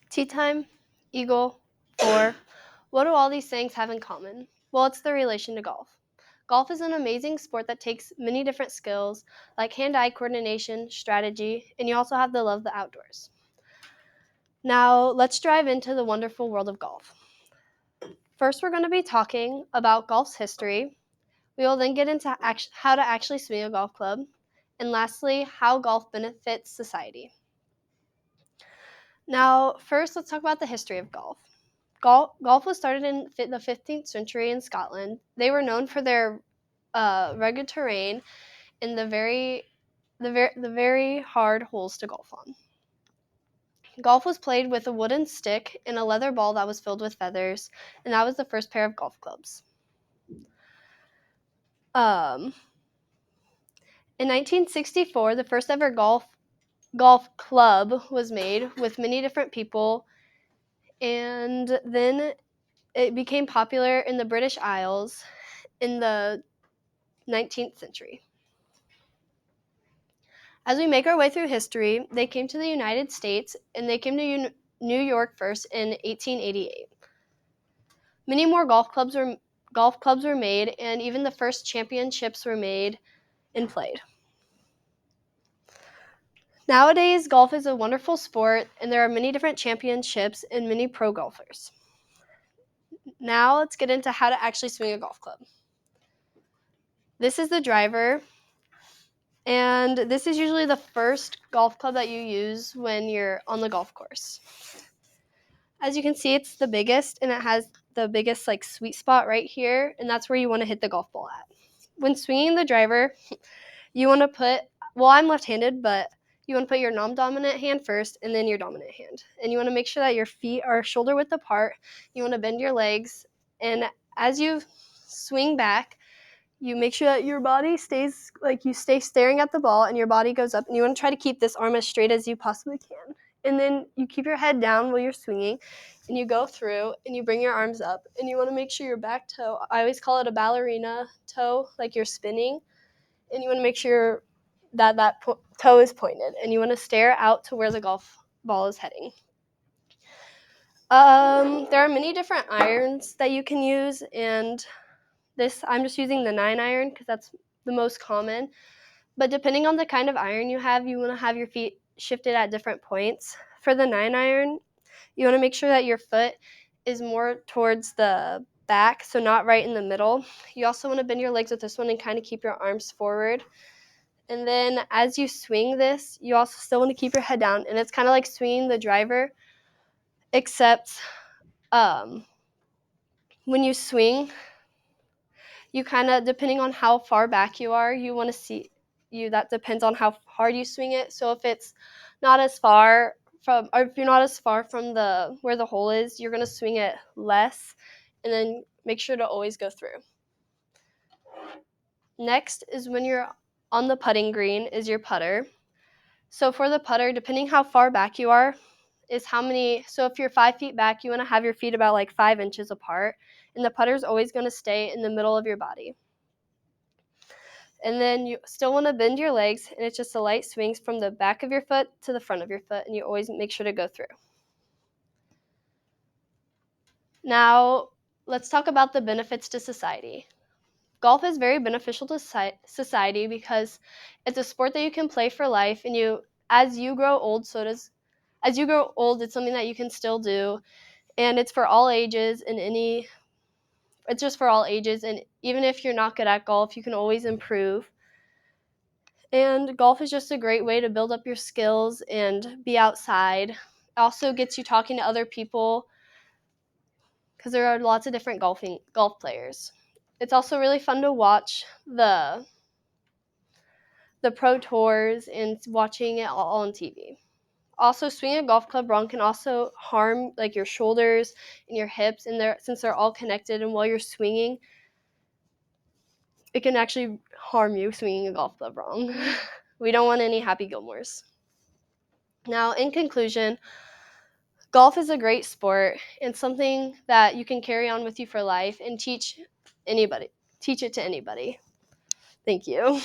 Tea time, eagle, four. What do all these sayings have in common? Well, it's the relation to golf. Golf is an amazing sport that takes many different skills like hand-eye coordination, strategy, and you also have to love the outdoors. Now, let's dive into the wonderful world of golf. First, we're going to be talking about golf's history. We will then get into how to actually swing a golf club. And lastly, how golf benefits society. Now, first, let's talk about the history of golf. Golf was started in the 15th century in Scotland. They were known for their rugged terrain and the very hard holes to golf on. Golf was played with a wooden stick and a leather ball that was filled with feathers, and that was the first pair of golf clubs. In 1964, the first ever golf club was made with many different people, and then it became popular in the British Isles in the 19th century. As we make our way through history, they came to the United States, and they came to New York first in 1888. Many more golf clubs were made, and even the first championships were made and played. Nowadays, golf is a wonderful sport, and there are many different championships and many pro golfers. Now let's get into how to actually swing a golf club. This is the driver, and this is usually the first golf club that you use when you're on the golf course. As you can see, it's the biggest, and it has the biggest sweet spot right here, and that's where you want to hit the golf ball at. When swinging the driver, you want to put, I'm left-handed, but you want to put your non-dominant hand first and then your dominant hand. And you want to make sure that your feet are shoulder width apart. You want to bend your legs, and as you swing back, you make sure that your body stays, you stay staring at the ball and your body goes up, and you want to try to keep this arm as straight as you possibly can. And then you keep your head down while you're swinging, and you go through and you bring your arms up, and you want to make sure your back toe, I always call it a ballerina toe, like you're spinning, and you want to make sure that toe is pointed, and you want to stare out to where the golf ball is heading. There are many different irons that you can use, and I'm just using the 9 iron because that's the most common. But depending on the kind of iron you have, you want to have your feet shifted at different points. For the 9 iron, you want to make sure that your foot is more towards the back, so not right in the middle. You also want to bend your legs with this one and kind of keep your arms forward. And then as you swing this, you also still want to keep your head down, and it's kind of like swinging the driver, except when you swing, you kind of, depending on how far back you are, you want to see that depends on how hard you swing it. So if it's not as far from, or if you're not as far from where the hole is, you're going to swing it less, and then make sure to always go through. Next is when you're on the putting green is your putter. So for the putter, depending how far back you are, is how many, so if you're 5 feet back, you want to have your feet about 5 inches apart, and the putter's always going to stay in the middle of your body. And then you still want to bend your legs, and it's just a light swings from the back of your foot to the front of your foot, and you always make sure to go through. Now, let's talk about the benefits to society. Golf is very beneficial to society because it's a sport that you can play for life, and as you grow old, it's something that you can still do, and it's for all ages, it's just for all ages, and even if you're not good at golf, you can always improve. And golf is just a great way to build up your skills and be outside. It also gets you talking to other people because there are lots of different golf players. It's also really fun to watch the pro tours and watching it all on TV. Also, swinging a golf club wrong can also harm your shoulders and your hips, and since they're all connected, and while you're swinging, it can actually harm you swinging a golf club wrong. We don't want any Happy Gilmores. Now, in conclusion, golf is a great sport and something that you can carry on with you for life and teach it to anybody. Thank you.